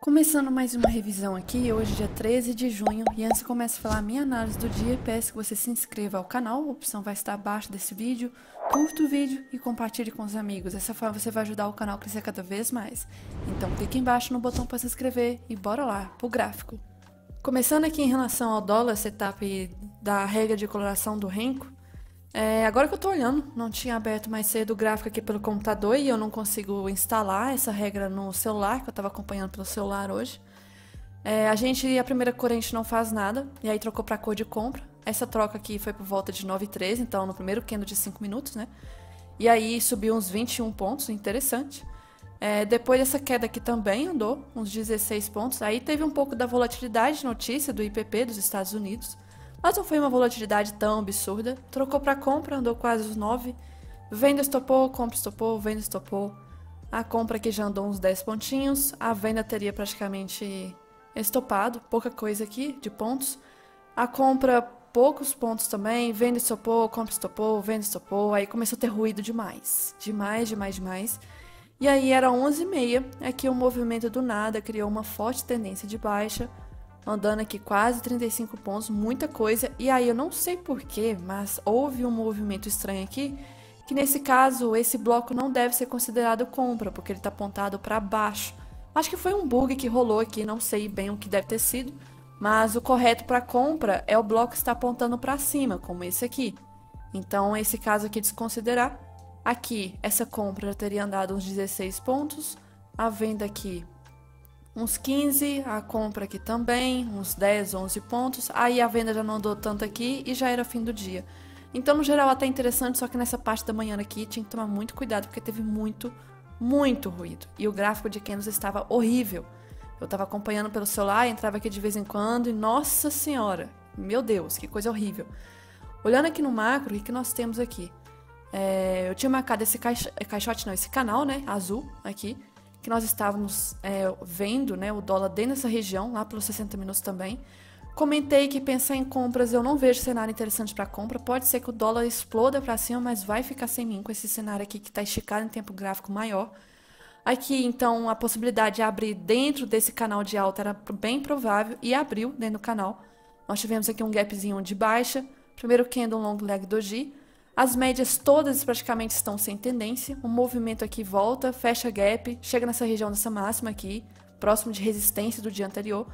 Começando mais uma revisão aqui, hoje é dia 13 de junho, e antes de começar a falar a minha análise do dia, peço que você se inscreva ao canal, a opção vai estar abaixo desse vídeo, curta o vídeo e compartilhe com os amigos, dessa forma você vai ajudar o canal a crescer cada vez mais. Então clique embaixo no botão para se inscrever e bora lá pro gráfico. Começando aqui em relação ao dólar, setup da regra de coloração do Renko, agora que eu tô olhando, não tinha aberto mais cedo o gráfico aqui pelo computador e eu não consigo instalar essa regra no celular, que eu tava acompanhando pelo celular hoje. A primeira cor a gente não faz nada, e aí trocou pra cor de compra. Essa troca aqui foi por volta de 9h13, então no primeiro candle de 5 minutos, né? E aí subiu uns 21 pontos, interessante. Depois dessa queda aqui também andou uns 16 pontos, aí teve um pouco da volatilidade de notícia do IPP dos Estados Unidos, mas não foi uma volatilidade tão absurda. Trocou para compra, andou quase os 9. Venda estopou, compra estopou, venda estopou. A compra aqui já andou uns 10 pontinhos. A venda teria praticamente estopado, pouca coisa aqui de pontos. A compra, poucos pontos também. Venda estopou, compra estopou, venda estopou. Aí começou a ter ruído demais. Demais. E aí era 11h30. Aqui o movimento do nada criou uma forte tendência de baixa, andando aqui quase 35 pontos, muita coisa. E aí eu não sei porquê, mas houve um movimento estranho aqui, que nesse caso esse bloco não deve ser considerado compra, porque ele está apontado para baixo. Acho que foi um bug que rolou aqui, não sei bem o que deve ter sido, mas o correto para compra é o bloco que está apontando para cima, como esse aqui. Então esse caso aqui desconsiderar. Aqui essa compra já teria andado uns 16 pontos, a venda aqui uns 15, a compra aqui também, uns 10, 11 pontos. Aí a venda já não andou tanto aqui e já era fim do dia. Então, no geral, até interessante, só que nessa parte da manhã aqui tinha que tomar muito cuidado, porque teve muito ruído. E o gráfico de candles estava horrível. Eu estava acompanhando pelo celular, entrava aqui de vez em quando e, nossa senhora, meu Deus, que coisa horrível. Olhando aqui no macro, o que nós temos aqui? Eu tinha marcado esse caixote, não, esse canal, né, azul aqui, que nós estávamos vendo, né, o dólar dentro dessa região, lá pelos 60 minutos também. Comentei que pensar em compras, eu não vejo cenário interessante para compra. Pode ser que o dólar exploda para cima, mas vai ficar sem mim com esse cenário aqui que está esticado em tempo gráfico maior. Aqui, então, a possibilidade de abrir dentro desse canal de alta era bem provável e abriu dentro do canal. Nós tivemos aqui um gapzinho de baixa, primeiro candle long leg doji. As médias todas praticamente estão sem tendência. O movimento aqui volta, fecha gap, chega nessa região dessa máxima aqui, próximo de resistência do dia anterior.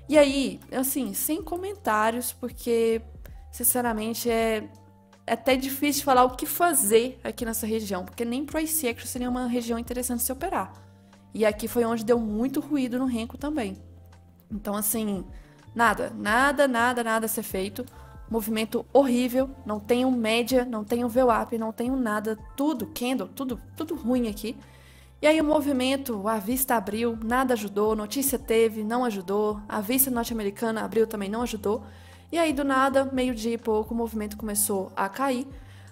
E aí, assim, sem comentários, porque, sinceramente, é até difícil de falar o que fazer aqui nessa região, porque nem price action seria uma região interessante de se operar. E aqui foi onde deu muito ruído no Renko também. Então, assim, nada a ser feito. Movimento horrível, não tenho média, não tenho VWAP, não tenho nada, tudo, candle, tudo ruim aqui. E aí o movimento, a vista abriu, nada ajudou, notícia teve, não ajudou, a vista norte-americana abriu também, não ajudou. E aí do nada, meio-dia e pouco, o movimento começou a cair.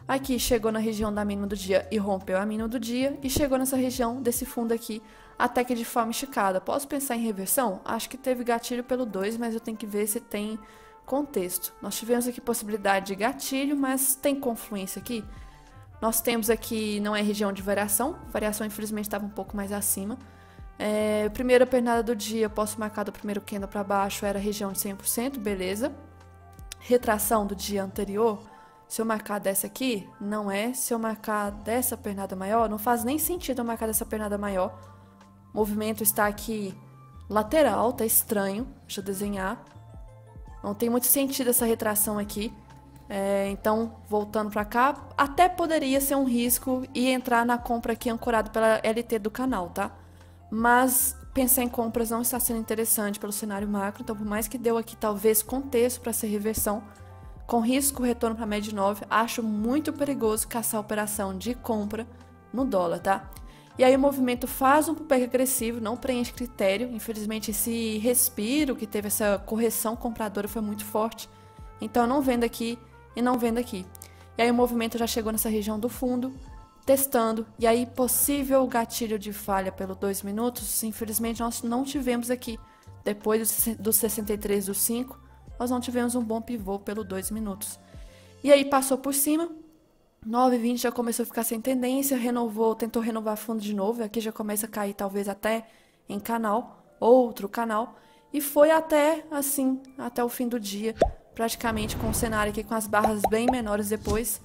Aqui chegou na região da mínima do dia e rompeu a mínima do dia, e chegou nessa região desse fundo aqui, até que de forma esticada. Posso pensar em reversão? Acho que teve gatilho pelo 2, mas eu tenho que ver se tem contexto. Nós tivemos aqui possibilidade de gatilho, mas tem confluência aqui. Nós temos aqui, não é região de variação infelizmente estava um pouco mais acima. Primeira pernada do dia, posso marcar do primeiro candle para baixo, era região de 100%, beleza. Retração do dia anterior, se eu marcar dessa aqui, não é. Se eu marcar dessa pernada maior, não faz nem sentido eu marcar dessa pernada maior. O movimento está aqui lateral, tá estranho, deixa eu desenhar. Não tem muito sentido essa retração aqui. Então, voltando para cá, até poderia ser um risco e entrar na compra aqui ancorado pela LT do canal, tá? Mas pensar em compras não está sendo interessante pelo cenário macro. Então, por mais que deu aqui talvez contexto para ser reversão, com risco retorno para média de 9, acho muito perigoso caçar a operação de compra no dólar, tá? E aí o movimento faz um pullback agressivo, não preenche critério. Infelizmente esse respiro que teve essa correção compradora foi muito forte. Então eu não vendo aqui e não vendo aqui. E aí o movimento já chegou nessa região do fundo, testando. E aí possível gatilho de falha pelo 2 minutos, infelizmente nós não tivemos aqui. Depois dos 63 do 5, nós não tivemos um bom pivô pelo 2 minutos. E aí passou por cima. 9h20 já começou a ficar sem tendência, tentou renovar fundo de novo, aqui já começa a cair talvez até em canal. outro canal, e foi até assim, até o fim do dia, praticamente com o cenário aqui com as barras bem menores depois.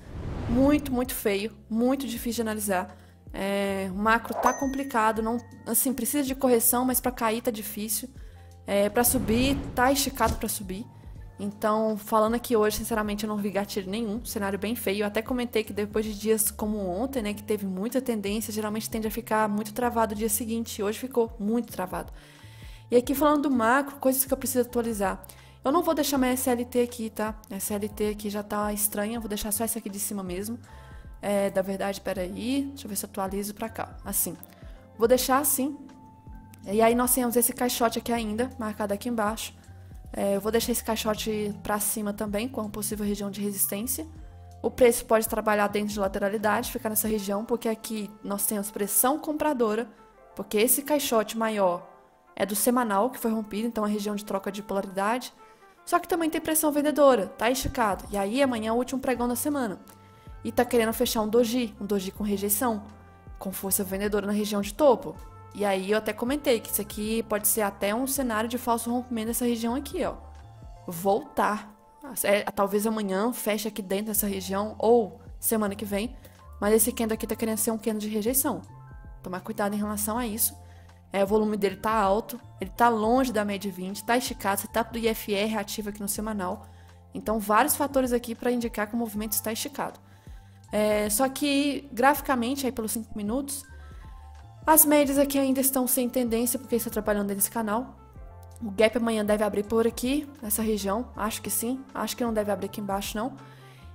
Muito, muito feio, muito difícil de analisar. O macro tá complicado, não, assim, precisa de correção, mas para cair tá difícil. Para subir, tá esticado para subir. Então, falando aqui hoje, sinceramente, eu não vi gatilho nenhum, cenário bem feio. Eu até comentei que depois de dias como ontem, né, que teve muita tendência, geralmente tende a ficar muito travado no dia seguinte. Hoje ficou muito travado. E aqui falando do macro, coisas que eu preciso atualizar. Eu não vou deixar minha SLT aqui, tá? A SLT aqui já tá estranha, vou deixar só essa aqui de cima mesmo. Da verdade, peraí, deixa eu ver se eu atualizo pra cá. Assim, vou deixar assim. E aí nós temos esse caixote aqui ainda, marcado aqui embaixo. Eu vou deixar esse caixote pra cima também, com a possível região de resistência. O preço pode trabalhar dentro de lateralidade, ficar nessa região, porque aqui nós temos pressão compradora, porque esse caixote maior é do semanal, que foi rompido, então é a região de troca de polaridade. Só que também tem pressão vendedora, tá esticado. E aí amanhã é o último pregão da semana. E tá querendo fechar um doji com rejeição, com força vendedora na região de topo. E aí eu até comentei que isso aqui pode ser até um cenário de falso rompimento dessa região aqui, ó. Voltar. Talvez amanhã feche aqui dentro dessa região, ou semana que vem. Mas esse candle aqui tá querendo ser um candle de rejeição. Tomar cuidado em relação a isso. O volume dele tá alto, ele tá longe da média 20, tá esticado, você tá do IFR ativo aqui no semanal. Então, vários fatores aqui para indicar que o movimento está esticado. Só que, graficamente, aí pelos 5 minutos, as médias aqui ainda estão sem tendência, porque está trabalhando nesse canal. O gap amanhã deve abrir por aqui, nessa região, acho que sim. Acho que não deve abrir aqui embaixo, não.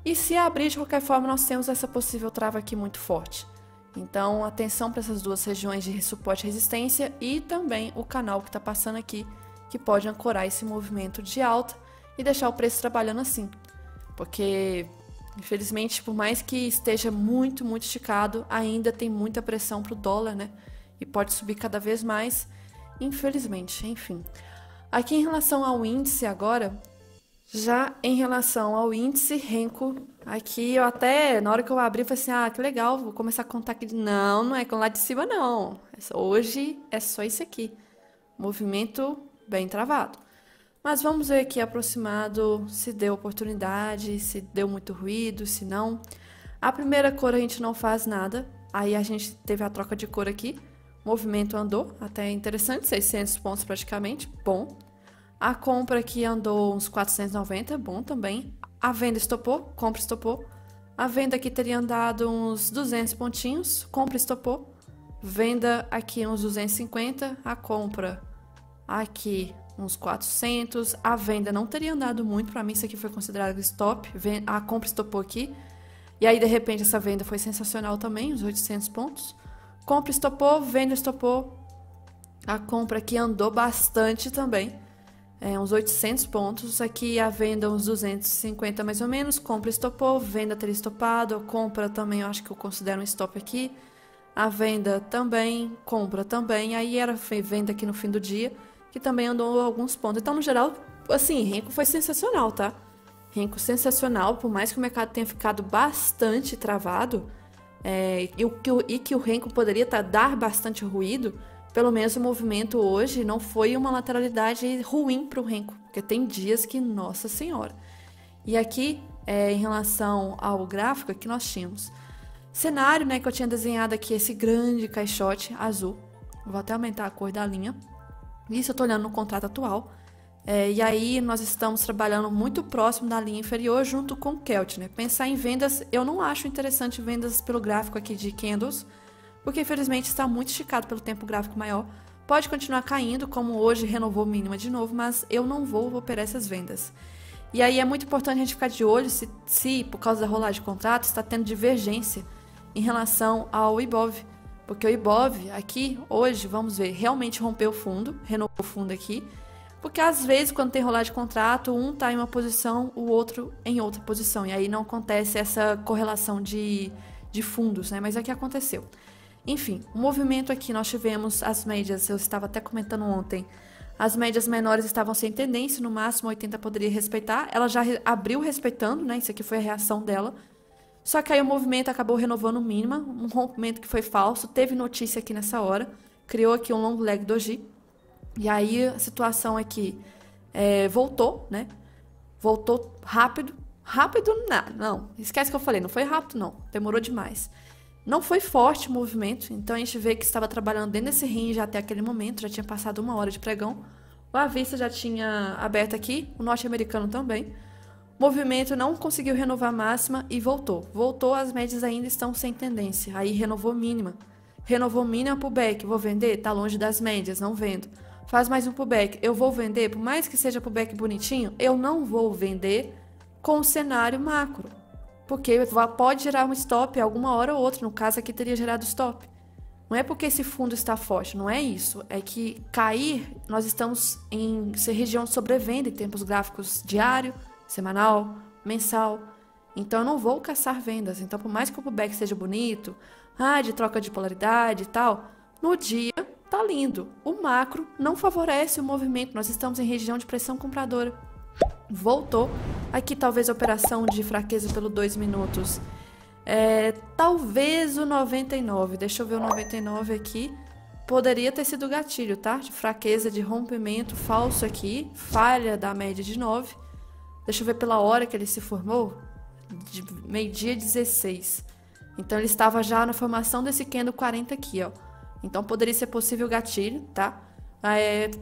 E se abrir, de qualquer forma, nós temos essa possível trava aqui muito forte. Então, atenção para essas duas regiões de suporte e resistência e também o canal que está passando aqui, que pode ancorar esse movimento de alta e deixar o preço trabalhando assim. Porque, infelizmente, por mais que esteja muito, muito esticado, ainda tem muita pressão para o dólar, né? E pode subir cada vez mais, infelizmente, enfim. Aqui em relação ao índice agora, já em relação ao índice Renko, aqui eu até, na hora que eu abri, falei assim, que legal, vou começar a contar aqui. Não, não é com lá de cima, não. Hoje é só isso aqui. Movimento bem travado. Mas vamos ver aqui aproximado se deu oportunidade, se deu muito ruído, se não. A primeira cor a gente não faz nada. Aí a gente teve a troca de cor aqui. O movimento andou, até interessante, 600 pontos praticamente, bom. A compra aqui andou uns 490, bom também. A venda estopou, compra estopou. A venda aqui teria andado uns 200 pontinhos, compra estopou. Venda aqui uns 250, a compra aqui uns 400. A venda não teria andado muito, para mim isso aqui foi considerado stop. A compra estopou aqui. E aí, de repente, essa venda foi sensacional também, uns 800 pontos. Compra estopou, venda estopou. A compra aqui andou bastante também. Uns 800 pontos, aqui a venda uns 250 mais ou menos, compra estopou, venda teria estopado, compra também eu acho que eu considero um stop aqui, a venda também, compra também, aí era venda aqui no fim do dia, que também andou alguns pontos. Então, no geral, assim, Renko foi sensacional, tá? Renko sensacional, por mais que o mercado tenha ficado bastante travado, e que o Renko poderia dar bastante ruído, pelo menos o movimento hoje não foi uma lateralidade ruim para o Renko, porque tem dias que, nossa senhora. E aqui, em relação ao gráfico, aqui nós tínhamos cenário, né, que eu tinha desenhado aqui, esse grande caixote azul. Vou até aumentar a cor da linha. Isso eu estou olhando no contrato atual. E aí nós estamos trabalhando muito próximo da linha inferior junto com o Kelt, né? Pensar em vendas, eu não acho interessante vendas pelo gráfico aqui de candles, porque infelizmente está muito esticado pelo tempo gráfico maior. Pode continuar caindo, como hoje renovou mínima de novo, mas eu não vou operar essas vendas. E aí é muito importante a gente ficar de olho se por causa da rolagem de contrato, está tendo divergência em relação ao Ibov. Porque o Ibov aqui, hoje, vamos ver, realmente rompeu o fundo, renovou o fundo aqui. Porque às vezes, quando tem rolagem de contrato, um está em uma posição, o outro em outra posição. E aí não acontece essa correlação de fundos, né? Mas aqui aconteceu. Enfim, o movimento aqui nós tivemos as médias, eu estava até comentando ontem, as médias menores estavam sem tendência, no máximo 80 poderia respeitar, ela já abriu respeitando, né, isso aqui foi a reação dela, só que aí o movimento acabou renovando o mínima, um rompimento que foi falso, teve notícia aqui nessa hora, criou aqui um long leg doji, E aí a situação aqui voltou, né? Voltou rápido. Rápido, não. Esquece que eu falei, não foi rápido, não. Demorou demais. Não foi forte o movimento, então a gente vê que estava trabalhando dentro desse rim já até aquele momento, já tinha passado 1 hora de pregão. O avista já tinha aberto aqui, o norte-americano também. O movimento não conseguiu renovar a máxima e voltou. Voltou, as médias ainda estão sem tendência. Aí renovou mínima. Renovou mínima pullback. Vou vender? Tá longe das médias, não vendo. Faz mais um pullback. Eu vou vender, por mais que seja pullback bonitinho, eu não vou vender com o cenário macro. Porque pode gerar um stop alguma hora ou outra. No caso aqui teria gerado stop. Não é porque esse fundo está forte, não é isso. É que cair, nós estamos em região de sobrevenda em tempos gráficos diário, semanal, mensal. Então eu não vou caçar vendas. Então por mais que o pullback seja bonito, de troca de polaridade e tal, no dia tá lindo. O macro não favorece o movimento. Nós estamos em região de pressão compradora. Voltou. Aqui talvez a operação de fraqueza pelo 2 minutos. Talvez o 99. Deixa eu ver o 99 aqui. Poderia ter sido gatilho, tá? De fraqueza, de rompimento falso aqui. Falha da média de 9. Deixa eu ver pela hora que ele se formou. De meio-dia 16. Então ele estava já na formação desse candle 40 aqui, ó. Então poderia ser possível gatilho, tá?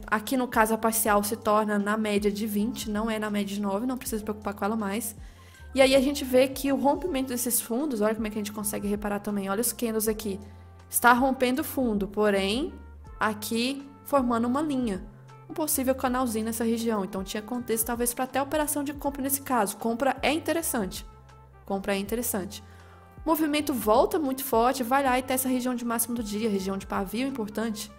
Aqui no caso a parcial se torna na média de 20, não é na média de 9, não precisa se preocupar com ela mais. E aí a gente vê que o rompimento desses fundos, olha como é que a gente consegue reparar também, olha os candles aqui. Está rompendo o fundo, porém aqui formando uma linha. Um possível canalzinho nessa região, então tinha contexto talvez para até operação de compra nesse caso. Compra é interessante. Compra é interessante. O movimento volta muito forte, vai lá e testa essa região de máximo do dia, região de pavio importante.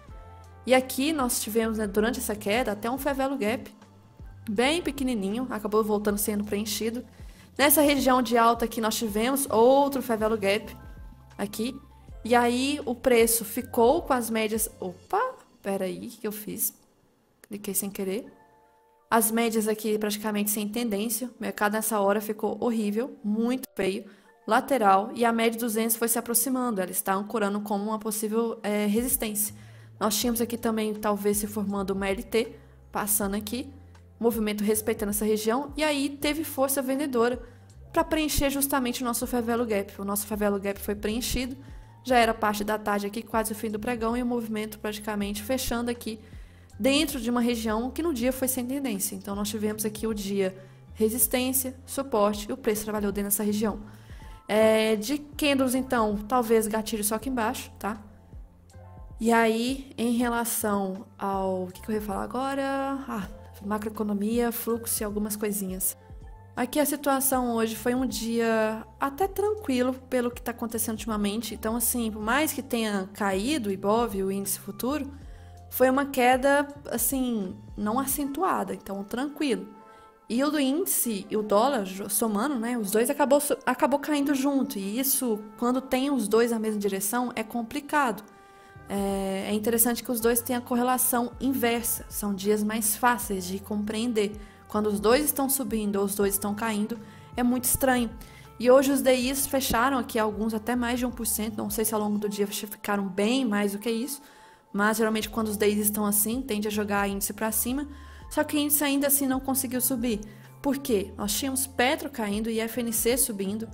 E aqui nós tivemos, né, durante essa queda, até um favelo gap, bem pequenininho, acabou voltando sendo preenchido. Nessa região de alta aqui nós tivemos outro favelo gap, aqui. E aí o preço ficou com as médias... Opa, peraí, o que eu fiz? Cliquei sem querer. As médias aqui praticamente sem tendência, o mercado nessa hora ficou horrível, muito feio. Lateral, e a média 200 foi se aproximando, ela está ancorando como uma possível resistência. Nós tínhamos aqui também, talvez, se formando uma LT, passando aqui, movimento respeitando essa região, e aí teve força vendedora para preencher justamente o nosso favelo gap. O nosso favelo gap foi preenchido, já era parte da tarde aqui, quase o fim do pregão, e o movimento praticamente fechando aqui dentro de uma região que no dia foi sem tendência. Então nós tivemos aqui o dia resistência, suporte, e o preço trabalhou dentro dessa região. De candles, então, talvez gatilho só aqui embaixo, tá? E aí, em relação ao... O que eu ia falar agora? Macroeconomia, fluxo e algumas coisinhas. Aqui a situação hoje foi um dia até tranquilo pelo que está acontecendo ultimamente. Então, assim, por mais que tenha caído o Ibov, o índice futuro, foi uma queda, assim, não acentuada. Então, tranquilo. E o do índice e o dólar, somando, né, os dois acabou caindo junto. E isso, quando tem os dois na mesma direção, é complicado. É interessante que os dois tenham a correlação inversa. São dias mais fáceis de compreender. Quando os dois estão subindo ou os dois estão caindo, é muito estranho. E hoje os DIs fecharam aqui, alguns até mais de 1%. Não sei se ao longo do dia ficaram bem mais do que isso. Mas geralmente quando os DIs estão assim, tende a jogar índice para cima. Só que o índice ainda assim não conseguiu subir. Por quê? Nós tínhamos Petro caindo e FNC subindo.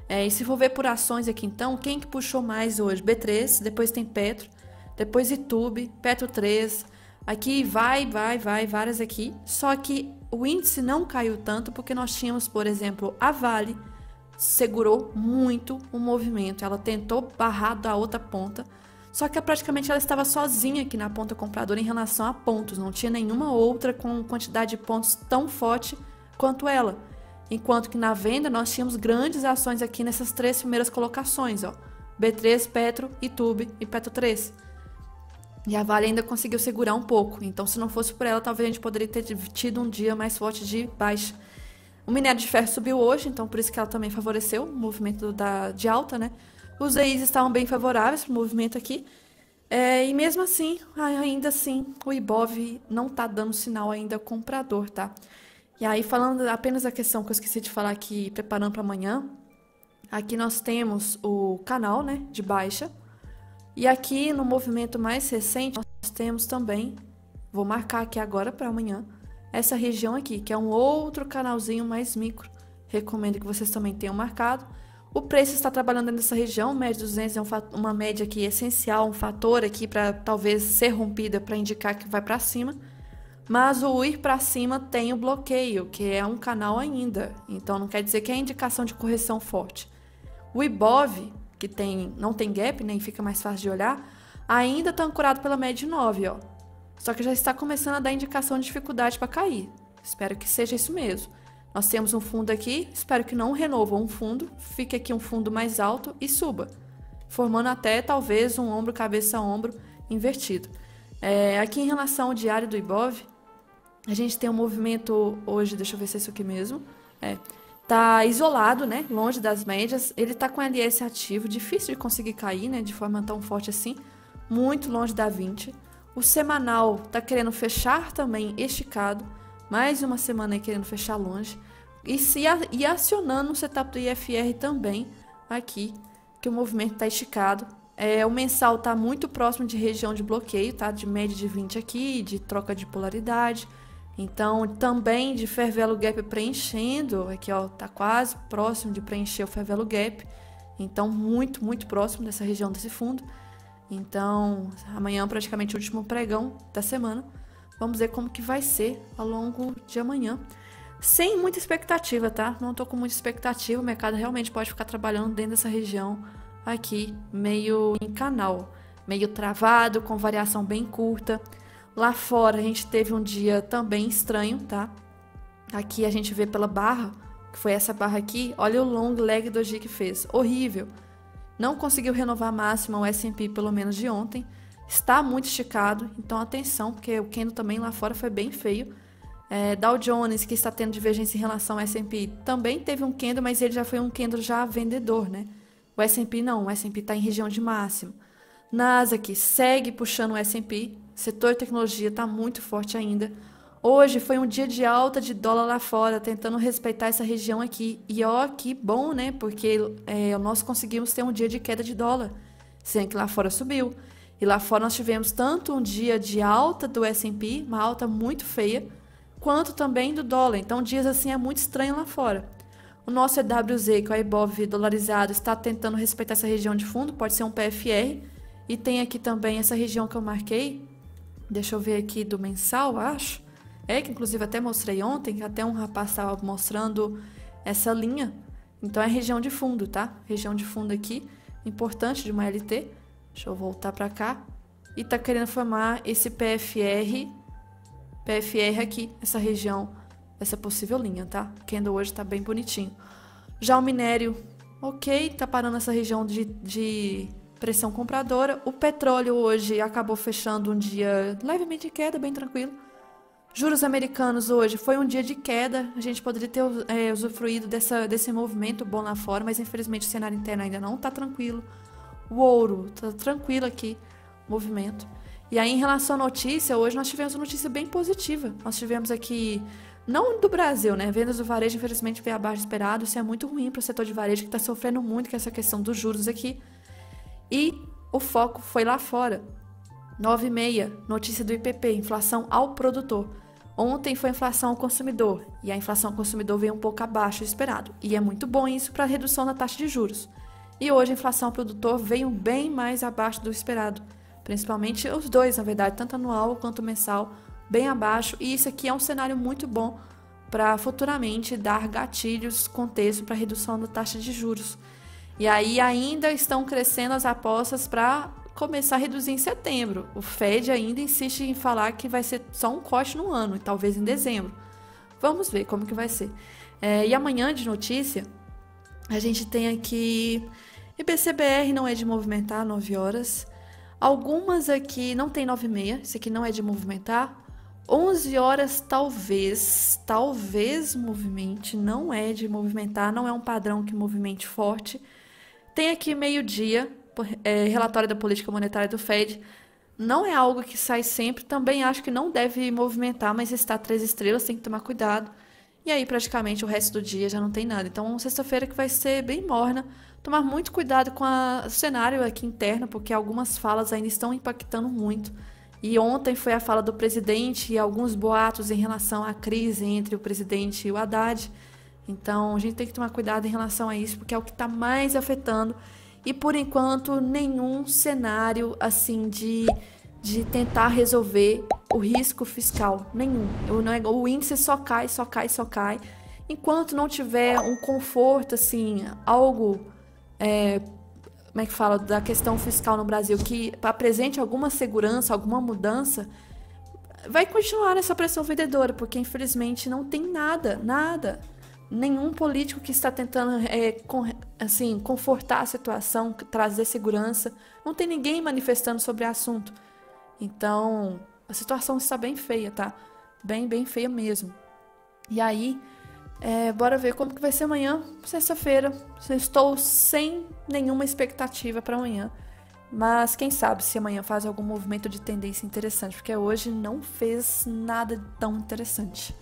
E se for ver por ações aqui então, quem que puxou mais hoje? B3, depois tem Petro, depois Itube, Petro 3. Aqui vai, várias aqui. Só que o índice não caiu tanto porque nós tínhamos, por exemplo, a Vale segurou muito o movimento. Ela tentou barrar da outra ponta. Só que praticamente ela estava sozinha aqui na ponta compradora em relação a pontos. Não tinha nenhuma outra com quantidade de pontos tão forte quanto ela. Enquanto que na venda nós tínhamos grandes ações aqui nessas 3 primeiras colocações. Ó. B3, Petro, Itube e Petro 3. E a Vale ainda conseguiu segurar um pouco. Então se não fosse por ela, talvez a gente poderia ter tido um dia mais forte de baixa. O minério de ferro subiu hoje, então por isso que ela também favoreceu o movimento de alta, né? Os DIs estavam bem favoráveis para o movimento aqui. E mesmo assim, ainda assim, o Ibov não está dando sinal ainda comprador, tá? E aí, falando apenas da questão que eu esqueci de falar aqui, preparando para amanhã, aqui nós temos o canal, né, de baixa. E aqui, no movimento mais recente, nós temos também, Vou marcar aqui agora para amanhã essa região aqui, que é um outro canalzinho mais micro. Recomendo que vocês também tenham marcado. O preço está trabalhando nessa região, média 200 é uma média aqui essencial, um fator aqui para talvez ser rompida para indicar que vai para cima. Mas o ir para cima tem o bloqueio, que é um canal ainda. Então não quer dizer que é indicação de correção forte. O Ibov, que não tem gap, nem fica mais fácil de olhar, ainda está ancorado pela média de 9, ó. Só que já está começando a dar indicação de dificuldade para cair. Espero que seja isso mesmo. Nós temos um fundo aqui, espero que não renova um fundo, fique aqui um fundo mais alto e suba, formando até talvez um ombro, cabeça a ombro invertido. Aqui em relação ao diário do Ibov, a gente tem um movimento hoje, deixa eu ver se é isso aqui mesmo, tá isolado, né, longe das médias, ele tá com LS ativo, difícil de conseguir cair, né, de forma tão forte assim, muito longe da 20. O semanal tá querendo fechar também esticado, mais uma semana aí querendo fechar longe, e acionando o setup do IFR também aqui, que o movimento tá esticado. O mensal tá muito próximo de região de bloqueio, tá, de média de 20 aqui, de troca de polaridade. Então, também de fair value gap preenchendo, aqui ó, tá quase próximo de preencher o fair value gap. Então, muito, muito próximo dessa região desse fundo. Então, amanhã praticamente o último pregão da semana. Vamos ver como que vai ser ao longo de amanhã. Sem muita expectativa, tá? Não tô com muita expectativa, o mercado realmente pode ficar trabalhando dentro dessa região aqui, meio em canal, meio travado, com variação bem curta. Lá fora a gente teve um dia também estranho, tá? Aqui a gente vê pela barra, que foi essa barra aqui, olha o long leg doji que fez, horrível. Não conseguiu renovar a máxima o S&P pelo menos de ontem, está muito esticado, então atenção, porque o candle também lá fora foi bem feio. Dow Jones, que está tendo divergência em relação ao S&P, também teve um candle, mas ele já foi um candle já vendedor, né? O S&P não, o S&P está em região de máximo. Nasdaq segue puxando o S&P, setor de tecnologia está muito forte ainda. Hoje foi um dia de alta de dólar lá fora, tentando respeitar essa região aqui. E ó, que bom, né? Porque nós conseguimos ter um dia de queda de dólar, sendo que lá fora subiu. E lá fora nós tivemos tanto um dia de alta do S&P, uma alta muito feia, quanto também do dólar. Então, dias assim é muito estranho lá fora. O nosso EWZ, que é o Ibov dolarizado, está tentando respeitar essa região de fundo, pode ser um PFR. E tem aqui também essa região que eu marquei, deixa eu ver aqui do mensal, acho. Que inclusive até mostrei ontem, que até um rapaz estava mostrando essa linha. Então, é região de fundo, tá? Região de fundo aqui, importante de uma LT. Deixa eu voltar para cá. E tá querendo formar esse PFR aqui, essa região, essa possível linha, tá? O candle hoje tá bem bonitinho. Já o minério, ok, tá parando essa região de pressão compradora. O petróleo hoje acabou fechando um dia levemente de queda, bem tranquilo. Juros americanos hoje foi um dia de queda. A gente poderia ter usufruído desse movimento bom lá fora, mas infelizmente o cenário interno ainda não tá tranquilo. O ouro tá tranquilo aqui, movimento. E aí, em relação à notícia, hoje nós tivemos uma notícia bem positiva. Nós tivemos aqui, não do Brasil, né? Vendas do varejo, infelizmente, veio abaixo do esperado. Isso é muito ruim para o setor de varejo, que está sofrendo muito com essa questão dos juros aqui. E o foco foi lá fora. 9,6, notícia do IPP, inflação ao produtor. Ontem foi a inflação ao consumidor, e a inflação ao consumidor veio um pouco abaixo do esperado. E é muito bom isso para a redução da taxa de juros. E hoje a inflação ao produtor veio bem mais abaixo do esperado. Principalmente os dois, na verdade, tanto anual quanto mensal, bem abaixo. E isso aqui é um cenário muito bom para futuramente dar gatilhos, contexto para redução da taxa de juros. E aí ainda estão crescendo as apostas para começar a reduzir em setembro. O Fed ainda insiste em falar que vai ser só um corte no ano, e talvez em dezembro. Vamos ver como que vai ser. E amanhã de notícia, a gente tem aqui IBCBR, não é de movimentar, 9 horas. Algumas aqui não tem 9,6, esse aqui não é de movimentar. 11 horas talvez movimente, não é de movimentar, não é um padrão que movimente forte. Tem aqui meio-dia, relatório da política monetária do Fed. Não é algo que sai sempre, também acho que não deve movimentar, mas está 3 estrelas, tem que tomar cuidado. E aí praticamente o resto do dia já não tem nada. Então sexta-feira que vai ser bem morna. Tomar muito cuidado com o cenário aqui interno, porque algumas falas ainda estão impactando muito. E ontem foi a fala do presidente e alguns boatos em relação à crise entre o presidente e o Haddad. Então, a gente tem que tomar cuidado em relação a isso, porque é o que está mais afetando. E, por enquanto, nenhum cenário assim de tentar resolver o risco fiscal. Nenhum. O índice só cai, só cai, só cai. Enquanto não tiver um conforto, assim, algo... como é que fala, da questão fiscal no Brasil, que apresente alguma segurança, alguma mudança, vai continuar essa pressão vendedora, porque infelizmente não tem nada. Nenhum político que está tentando confortar a situação, trazer segurança, não tem ninguém manifestando sobre o assunto. Então, a situação está bem feia, tá? Bem feia mesmo. E aí, bora ver como que vai ser amanhã, sexta-feira. Estou sem nenhuma expectativa para amanhã. Mas quem sabe se amanhã faz algum movimento de tendência interessante, porque hoje não fez nada tão interessante.